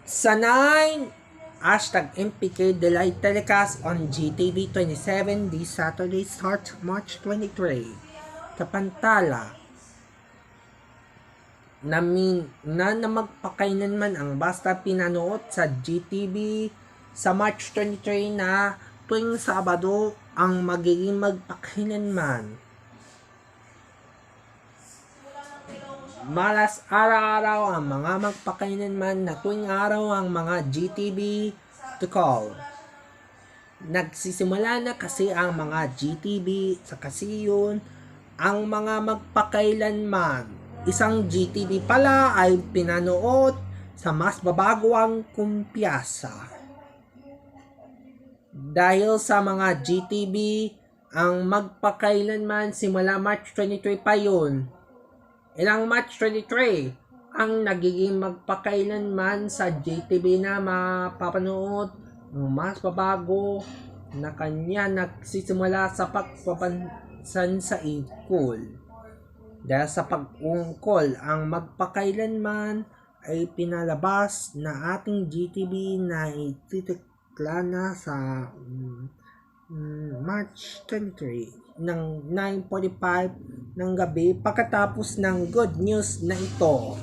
Sa 9, #MPK Delight telecast on GTV 27 this Saturday start March 23. Kapantala na magpakainan man ang basta pinanood sa GTV sa March 23 na tuwing Sabado ang magiging magpakailanman. Malas araw-araw ang mga magpakailanman na tuwing araw ang mga GTV to call. Nagsisimula na kasi ang mga GTV sa kasiyon ang mga magpakailanman. Isang GTV pala ay pinanood sa mas babagwang kumpiyansa. Dahil sa mga GTV, ang magpakailanman simula March 23 pa yun. Ilang March 23 ang nagiging magpakailanman sa GTV na mapapanood ng mas babago na kanya nagsisimula sa pagpapansan sa ikol. Dahil sa pag-ungkol, ang magpakailanman ay pinalabas na ating GTV na ititikla na sa March 23 ng 9:45 ng gabi pagkatapos ng good news na ito.